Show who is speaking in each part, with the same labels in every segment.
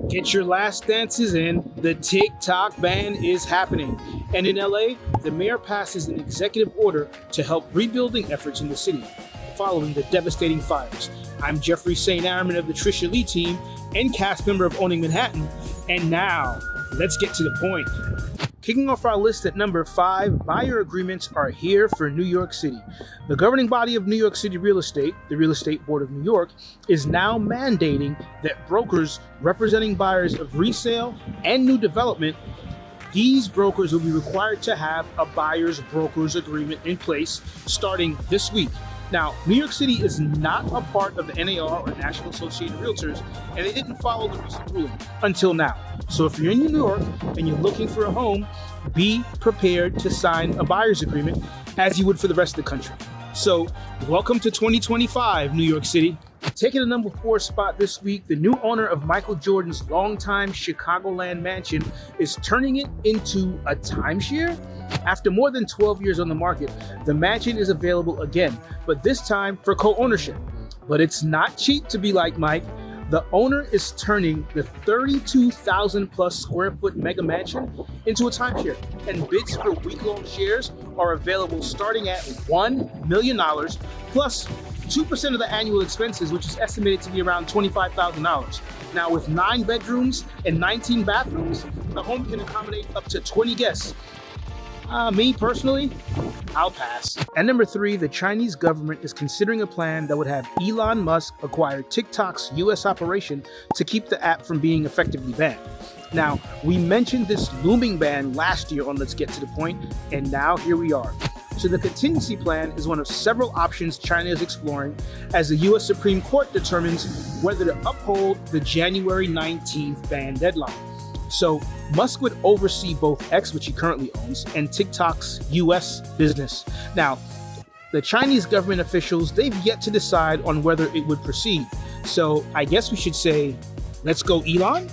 Speaker 1: Get your last dances in. The TikTok ban is happening. And in LA, the mayor passes an executive order to help rebuilding efforts in the city following the devastating fires. I'm Jeffrey St. Arromand of the Trisha Lee team and cast member of Owning Manhattan. And now, let's get to the point. Kicking off our list at number 5, buyer agreements are here for New York City. The governing body of New York City real estate, the Real Estate Board of New York, is now mandating that brokers representing buyers of resale and new development, these brokers will be required to have a buyer's broker's agreement in place starting this week. Now, New York City is not a part of the NAR or National Association of Realtors, and they didn't follow the recent ruling until now. So if you're in New York and you're looking for a home, be prepared to sign a buyer's agreement as you would for the rest of the country. So welcome to 2025, New York City. Taking the number 4 spot this week, the new owner of Michael Jordan's longtime Chicagoland mansion is turning it into a timeshare. After more than 12 years on the market, the mansion is available again, but this time for co-ownership. But it's not cheap to be like Mike. The owner is turning the 32,000 plus square foot mega mansion into a timeshare, and bids for week-long shares are available starting at $1 million plus 2% of the annual expenses, which is estimated to be around $25,000. Now, with 9 bedrooms and 19 bathrooms, the home can accommodate up to 20 guests. Me personally, I'll pass. At number 3, the Chinese government is considering a plan that would have Elon Musk acquire TikTok's US operation to keep the app from being effectively banned. Now, we mentioned this looming ban last year on Let's Get to the Point, and now here we are. So the contingency plan is one of several options China is exploring as the US Supreme Court determines whether to uphold the January 19th ban deadline. So Musk would oversee both X, which he currently owns, and TikTok's US business. Now, the Chinese government officials, they've yet to decide on whether it would proceed. So I guess we should say, let's go Elon?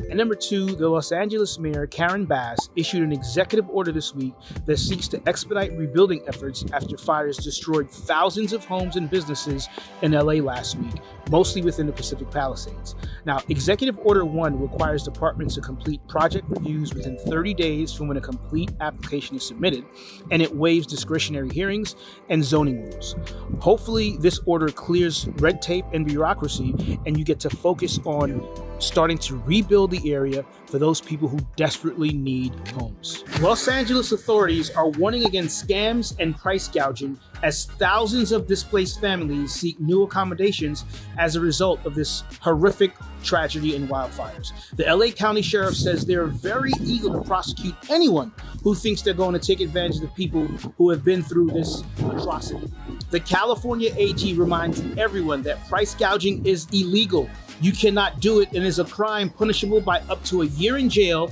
Speaker 1: At number 2, the Los Angeles mayor, Karen Bass, issued an executive order this week that seeks to expedite rebuilding efforts after fires destroyed thousands of homes and businesses in LA last week, mostly within the Pacific Palisades. Now, Executive Order 1 requires departments to complete project reviews within 30 days from when a complete application is submitted, and it waives discretionary hearings and zoning rules. Hopefully, this order clears red tape and bureaucracy, and you get to focus on starting to rebuild the area for those people who desperately need homes. Los Angeles authorities are warning against scams and price gouging as thousands of displaced families seek new accommodations as a result of this horrific tragedy in wildfires. The LA County Sheriff says they're very eager to prosecute anyone who thinks they're going to take advantage of the people who have been through this atrocity. The California AG reminds everyone that price gouging is illegal. You cannot do it and is a crime punishable by up to a year in jail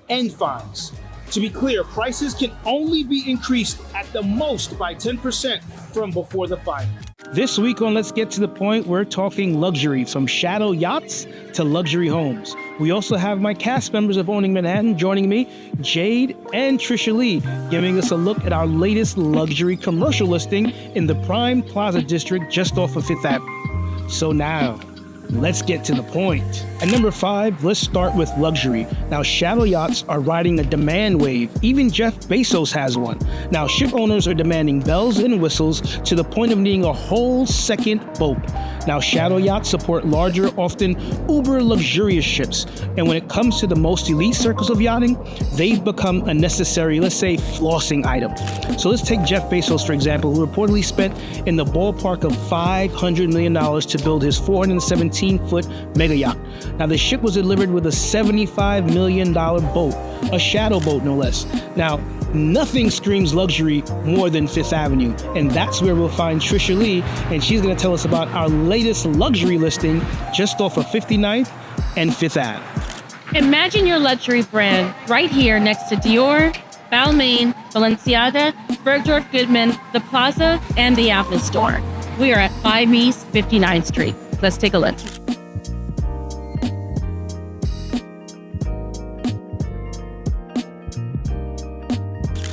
Speaker 1: and fines. To be clear, prices can only be increased at the most by 10% from before the fire. This week on Let's Get to the Point, we're talking luxury, from shadow yachts to luxury homes. We also have my cast members of Owning Manhattan joining me, Jade and Trisha Lee, giving us a look at our latest luxury commercial listing in the Prime Plaza District just off of 5th Avenue. So now, let's get to the point. At number 5, let's start with luxury. Now, shadow yachts are riding a demand wave. Even Jeff Bezos has one. Now, ship owners are demanding bells and whistles to the point of needing a whole second boat. Now, shadow yachts support larger, often uber luxurious ships. And when it comes to the most elite circles of yachting, they've become a necessary, let's say, flossing item. So let's take Jeff Bezos, for example, who reportedly spent in the ballpark of $500 million to build his 417-foot mega yacht. Now, the ship was delivered with a $75 million boat, a shadow boat no less. Now, nothing screams luxury more than 5th Avenue, and that's where we'll find Trisha Lee, and she's going to tell us about our latest luxury listing just off of 59th and 5th Ave.
Speaker 2: Imagine your luxury brand right here next to Dior, Balmain, Balenciaga, Bergdorf Goodman, The Plaza, and the Apple Store. We are at 5 East 59th Street. Let's take a look.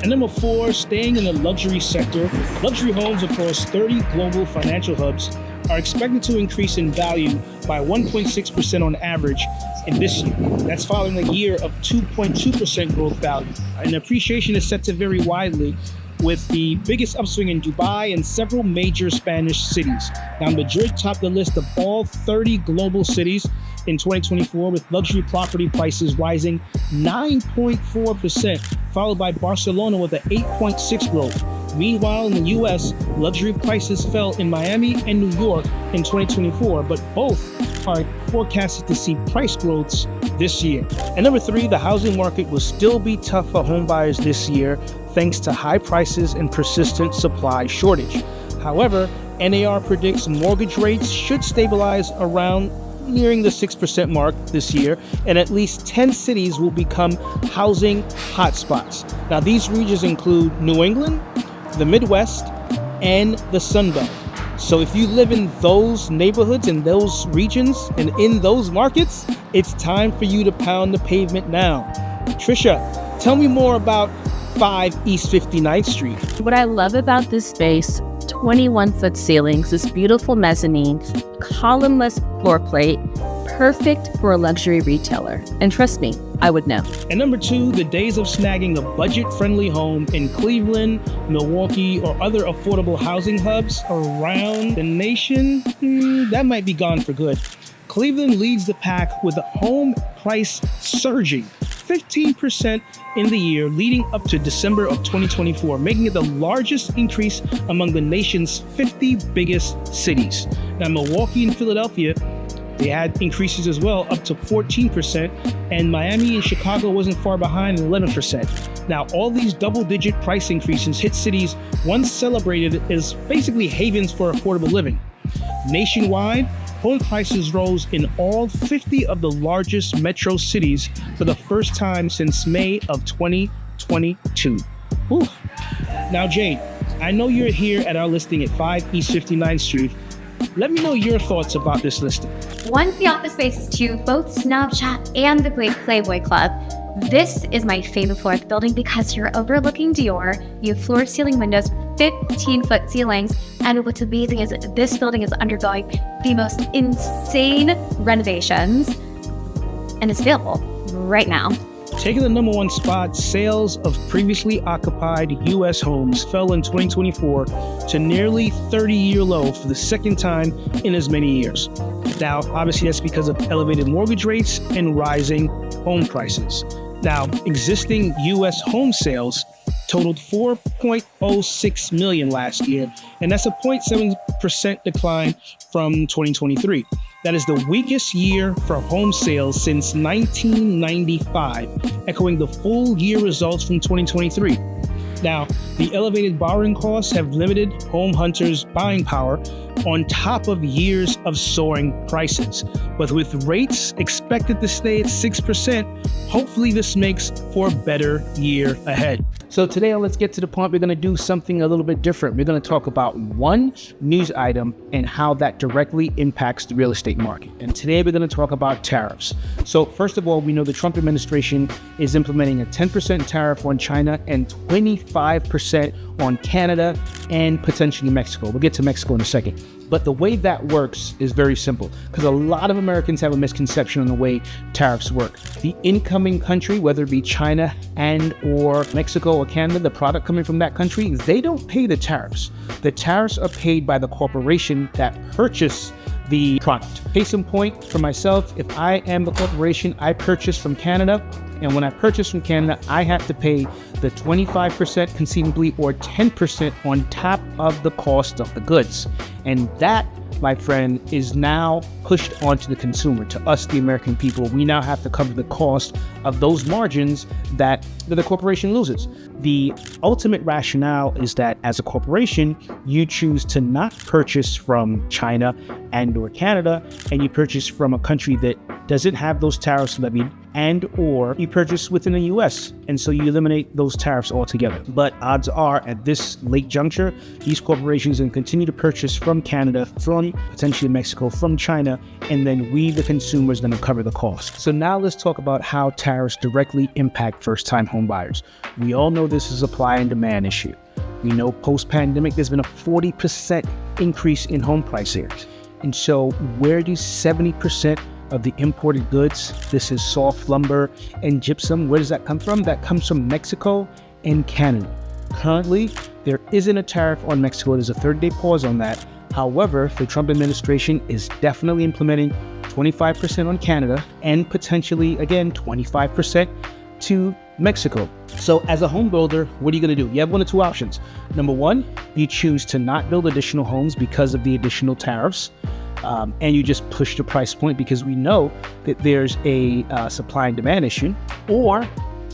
Speaker 1: And number 4, staying in the luxury sector, luxury homes across 30 global financial hubs are expected to increase in value by 1.6% on average in this year. That's following a year of 2.2% growth value. And appreciation is set to vary widely, with the biggest upswing in Dubai and several major Spanish cities. Now, Madrid topped the list of all 30 global cities in 2024, with luxury property prices rising 9.4%, followed by Barcelona with an 8.6% growth. Meanwhile, in the US, luxury prices fell in Miami and New York in 2024, but both are forecasted to see price growths this year. And number 3, the housing market will still be tough for home buyers this year, thanks to high prices and persistent supply shortage. However, NAR predicts mortgage rates should stabilize around nearing the 6% mark this year, and at least 10 cities will become housing hotspots. Now, these regions include New England, the Midwest, and the Sun Belt. So if you live in those neighborhoods, in those regions, and in those markets, it's time for you to pound the pavement now. Trisha, tell me more about 5 East 59th Street.
Speaker 2: What I love about this space, 21-foot ceilings, this beautiful mezzanine, columnless floor plate, perfect for a luxury retailer. And trust me, I would know.
Speaker 1: And number 2, the days of snagging a budget-friendly home in Cleveland, Milwaukee, or other affordable housing hubs around the nation, that might be gone for good. Cleveland leads the pack with a home price surging 15% in the year leading up to December of 2024, making it the largest increase among the nation's 50 biggest cities. Now, Milwaukee and Philadelphia, they had increases as well, up to 14%, and Miami and Chicago wasn't far behind at 11%. Now, all these double-digit price increases hit cities once celebrated as basically havens for affordable living. Nationwide, home prices rose in all 50 of the largest metro cities for the first time since May of 2022. Whew. Now, Jane, I know you're here at our listing at 5 East 59th Street. Let me know your thoughts about this listing.
Speaker 3: Once the office spaces to both Snapchat and the Great Playboy Club, this is my favorite floor of the building because you're overlooking Dior, you have floor-to-ceiling windows, 15-foot ceilings, and what's amazing is this building is undergoing the most insane renovations, and it's available right now.
Speaker 1: Taking the number 1 spot, sales of previously occupied U.S. homes fell in 2024 to nearly 30-year low for the second time in as many years. Now, obviously, that's because of elevated mortgage rates and rising home prices. Now, existing U.S. home sales totaled 4.06 million last year, and that's a 0.7% decline from 2023. That is the weakest year for home sales since 1995, echoing the full year results from 2023. Now, the elevated borrowing costs have limited home hunters' buying power on top of years of soaring prices. But with rates expected to stay at 6%, hopefully this makes for a better year ahead. So today, let's get to the point. We're going to do something a little bit different. We're going to talk about one news item and how that directly impacts the real estate market. And today we're going to talk about tariffs. So first of all, we know the Trump administration is implementing a 10% tariff on China and 25% on Canada and potentially Mexico. We'll get to Mexico in a second. But the way that works is very simple, because a lot of Americans have a misconception on the way tariffs work. The incoming country, whether it be China and or Mexico or Canada, the product coming from that country, they don't pay the tariffs. The tariffs are paid by the corporation that purchased the product. Case in point, for myself, if I am the corporation, I purchase from Canada, and when I purchase from Canada, I have to pay the 25% conceivably or 10% on top of the cost of the goods. And that, my friend, is now pushed onto the consumer, to us, the American people. We now have to cover the cost of those margins that the corporation loses. The ultimate rationale is that as a corporation, you choose to not purchase from China and or Canada, and you purchase from a country that doesn't have those tariffs levied, and or you purchase within the US, and so you eliminate those tariffs altogether. But odds are, at this late juncture, these corporations will continue to purchase from Canada, from potentially Mexico, from China, and then we, the consumers, going to cover the cost. So now let's talk about how tariffs directly impact first-time home buyers. We all know this is a supply and demand issue. We know post-pandemic, there's been a 40% increase in home prices. And so where do 70% of the imported goods. This is soft lumber and gypsum. Where does that come from? That comes from Mexico and Canada. Currently, there isn't a tariff on Mexico. There's a 30-day pause on that. However, the Trump administration is definitely implementing 25% on Canada and potentially, again, 25% to Mexico. So as a home builder, what are you going to do? You have one of two options. Number one, you choose to not build additional homes because of the additional tariffs. And you just push the price point because we know that there's a supply and demand issue, or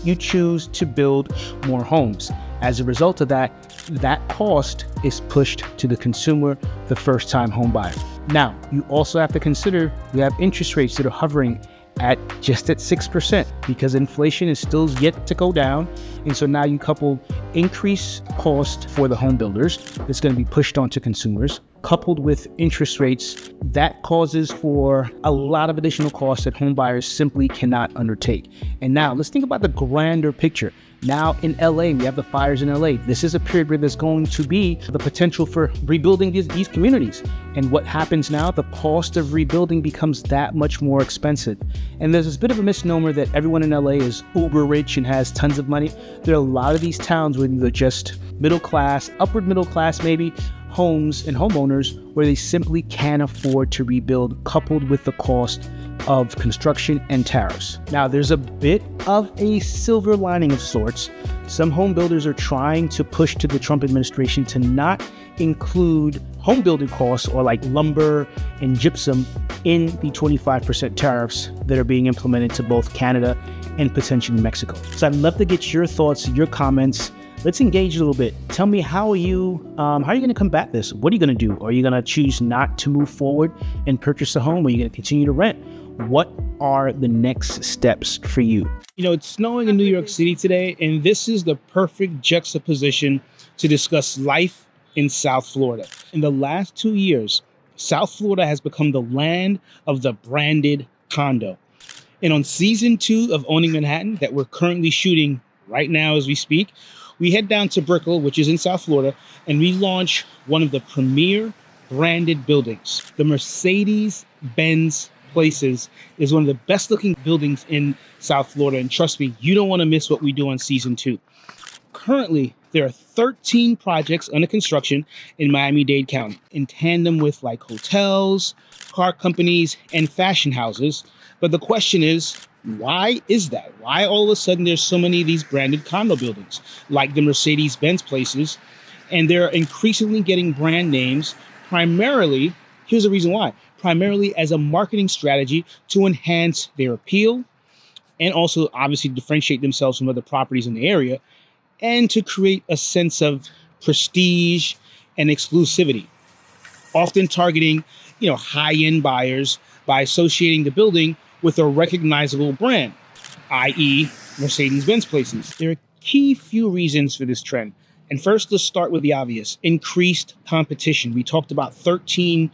Speaker 1: you choose to build more homes. As a result of that, that cost is pushed to the consumer, the first-time home buyer. Now, you also have to consider we have interest rates that are hovering at 6% because inflation is still yet to go down. And so now you couple increased cost for the home builders that's going to be pushed onto consumers, coupled with interest rates, that causes for a lot of additional costs that home buyers simply cannot undertake. And now let's think about the grander picture. Now in LA, we have the fires in LA. This is a period where there's going to be the potential for rebuilding these communities. And what happens now, the cost of rebuilding becomes that much more expensive. And there's this bit of a misnomer that everyone in LA is uber rich and has tons of money. There are a lot of these towns where they're just middle class, upward middle class maybe, homes and homeowners where they simply can't afford to rebuild, coupled with the cost of construction and tariffs. Now, there's a bit of a silver lining of sorts. Some home builders are trying to push to the Trump administration to not include home building costs or like lumber and gypsum in the 25% tariffs that are being implemented to both Canada and potentially Mexico. So I'd love to get your thoughts, your comments. Let's engage a little bit. Tell me, how are you going to combat this? What are you going to do? Are you going to choose not to move forward and purchase a home? Are you going to continue to rent? What are the next steps for you? You know, it's snowing in New York City today, and this is the perfect juxtaposition to discuss life in South Florida. In the last 2 years, South Florida has become the land of the branded condo. And on season 2 of Owning Manhattan, that we're currently shooting right now as we speak, we head down to Brickell, which is in South Florida, and we launch one of the premier branded buildings. The Mercedes-Benz Places is one of the best looking buildings in South Florida. And trust me, you don't want to miss what we do on season 2. Currently, there are 13 projects under construction in Miami-Dade County in tandem with like hotels, car companies, and fashion houses. But the question is, why is that? Why all of a sudden there's so many of these branded condo buildings like the Mercedes-Benz Places? And they're increasingly getting brand names primarily, here's the reason why, primarily as a marketing strategy to enhance their appeal and also obviously differentiate themselves from other properties in the area and to create a sense of prestige and exclusivity, often targeting, high-end buyers by associating the building with a recognizable brand, i.e. Mercedes-Benz Places. There are key few reasons for this trend. And first, let's start with the obvious, increased competition. We talked about 13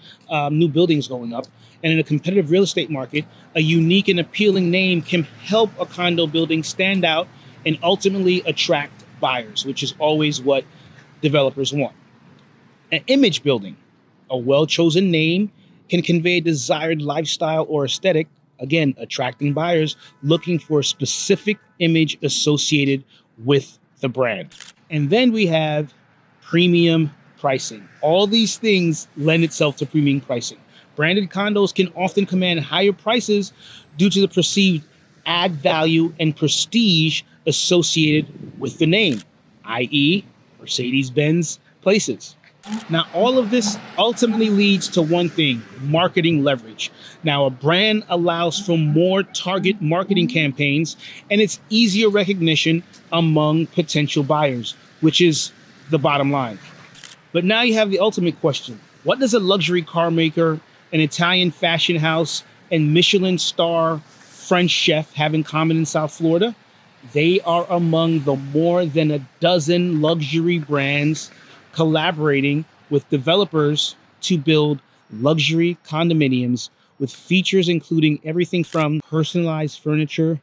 Speaker 1: new buildings going up. And in a competitive real estate market, a unique and appealing name can help a condo building stand out and ultimately attract buyers, which is always what developers want. An image building, a well-chosen name, can convey a desired lifestyle or aesthetic, again, attracting buyers looking for a specific image associated with the brand. And then we have premium pricing. All these things lend itself to premium pricing. Branded condos can often command higher prices due to the perceived add value and prestige associated with the name, i.e. Mercedes-Benz Places. Now, all of this ultimately leads to one thing, marketing leverage. Now, a brand allows for more target marketing campaigns and it's easier recognition among potential buyers, which is the bottom line. But now you have the ultimate question. What does a luxury car maker, an Italian fashion house, and Michelin star French chef have in common in South Florida? They are among the more than a dozen luxury brands collaborating with developers to build luxury condominiums with features including everything from personalized furniture,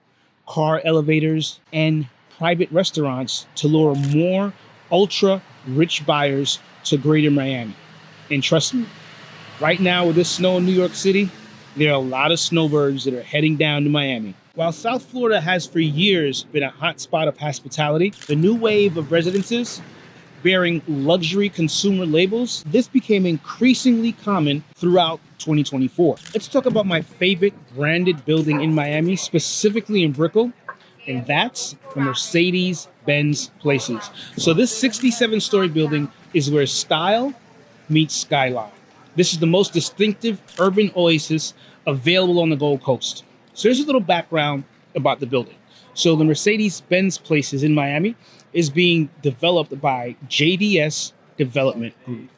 Speaker 1: car elevators, and private restaurants to lure more ultra-rich buyers to greater Miami. And trust me, right now with this snow in New York City, There are a lot of snowbirds that are heading down to Miami. While South Florida has for years been a hotspot of hospitality, the new wave of residences bearing luxury consumer labels, this became increasingly common throughout 2024. Let's talk about my favorite branded building in Miami, specifically in Brickell, and that's the Mercedes-Benz Places. So this 67-story building is where style meets skyline. This is the most distinctive urban oasis available on the Gold Coast. So here's a little background about the building. So the Mercedes-Benz Places in Miami is being developed by JDS Development Group.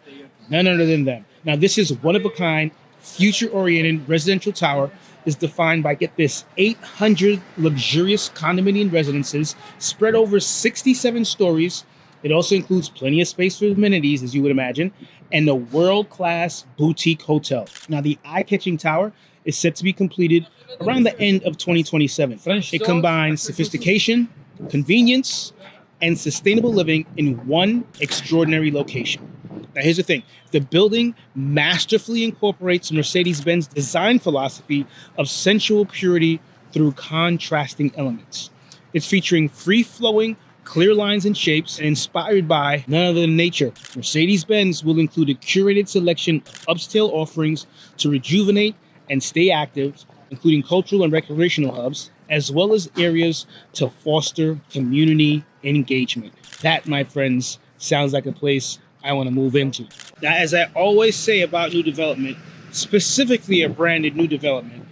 Speaker 1: None other than them. Now, this is one-of-a-kind, future-oriented residential tower is defined by, get this, 800 luxurious condominium residences spread over 67 stories. It also includes plenty of space for amenities, as you would imagine, and a world-class boutique hotel. Now, the eye-catching tower is set to be completed around the end of 2027. It combines sophistication, convenience, and sustainable living in one extraordinary location. Now, here's the thing. The building masterfully incorporates Mercedes-Benz design philosophy of sensual purity through contrasting elements. It's featuring free-flowing, clear lines and shapes, and inspired by none other than nature. Mercedes-Benz will include a curated selection of upscale offerings to rejuvenate and stay active, including cultural and recreational hubs, as well as areas to foster community engagement. That, my friends, sounds like a place I want to move into. Now, as I always say about new development, specifically a branded new development,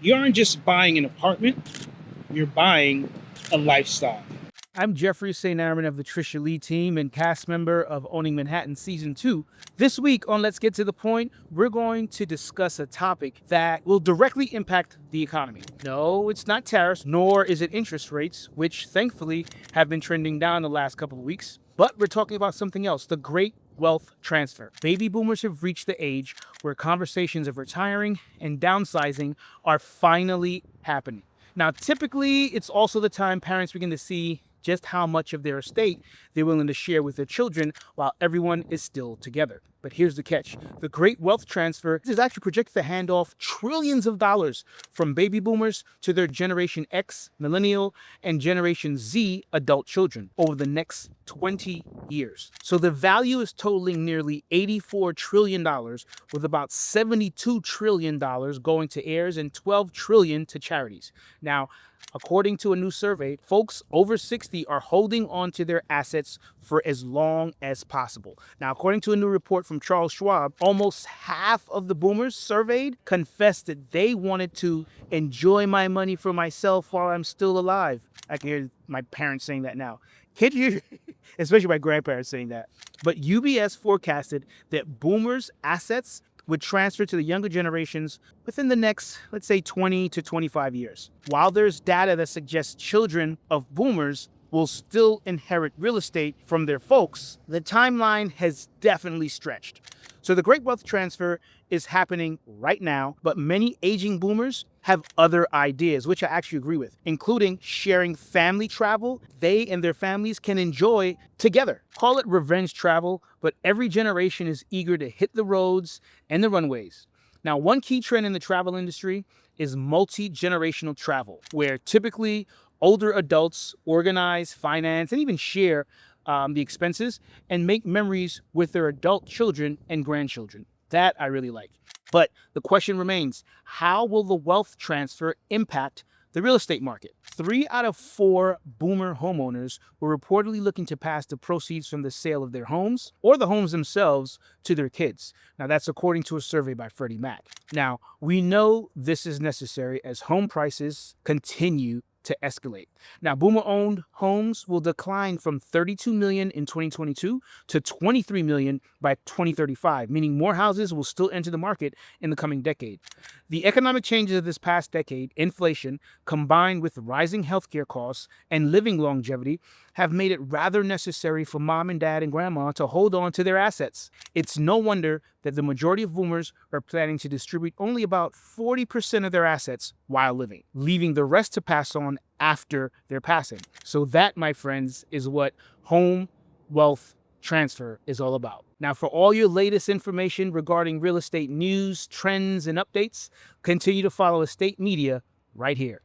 Speaker 1: you aren't just buying an apartment, you're buying a lifestyle. I'm Jeffrey St. Armand of the Trisha Lee team and cast member of Owning Manhattan Season 2. This week on Let's Get to the Point, we're going to discuss a topic that will directly impact the economy. No, it's not tariffs, nor is it interest rates, which thankfully have been trending down the last couple of weeks. But we're talking about something else, the great wealth transfer. Baby boomers have reached the age where conversations of retiring and downsizing are finally happening. Now, typically, it's also the time parents begin to see just how much of their estate they're willing to share with their children while everyone is still together. But here's the catch. The great wealth transfer is actually projected to hand off trillions of dollars from baby boomers to their Generation X, Millennial, and Generation Z adult children over the next 20 years. So the value is totaling nearly $84 trillion, with about $72 trillion going to heirs and $12 trillion to charities. Now, according to a new survey, folks over 60 are holding on to their assets for as long as possible. Now, according to a new report from Charles Schwab, almost half of the boomers surveyed confessed that they wanted to enjoy my money for myself while I'm still alive. I can hear my parents saying that now. Can't you? Especially my grandparents saying that. But UBS forecasted that boomers' assets would transfer to the younger generations within the next, let's say, 20 to 25 years. While there's data that suggests children of boomers will still inherit real estate from their folks, the timeline has definitely stretched. So the great wealth transfer is happening right now, but many aging boomers have other ideas, which I actually agree with, including sharing family travel they and their families can enjoy together. Call it revenge travel, but every generation is eager to hit the roads and the runways. Now, one key trend in the travel industry is multi-generational travel, where typically older adults organize, finance, and even share the expenses and make memories with their adult children and grandchildren. That I really like. But the question remains, how will the wealth transfer impact the real estate market? 3 out of 4 boomer homeowners were reportedly looking to pass the proceeds from the sale of their homes or the homes themselves to their kids. Now, that's according to a survey by Freddie Mac. Now, we know this is necessary as home prices continue to escalate. Now, boomer-owned homes will decline from 32 million in 2022 to 23 million by 2035, meaning more houses will still enter the market in the coming decade. The economic changes of this past decade, inflation, combined with rising healthcare costs and living longevity, have made it rather necessary for mom and dad and grandma to hold on to their assets. It's no wonder that the majority of boomers are planning to distribute only about 40% of their assets while living, leaving the rest to pass on after their passing. So that, my friends, is what home wealth transfer is all about. Now, for all your latest information regarding real estate news, trends, and updates, continue to follow Estate Media right here.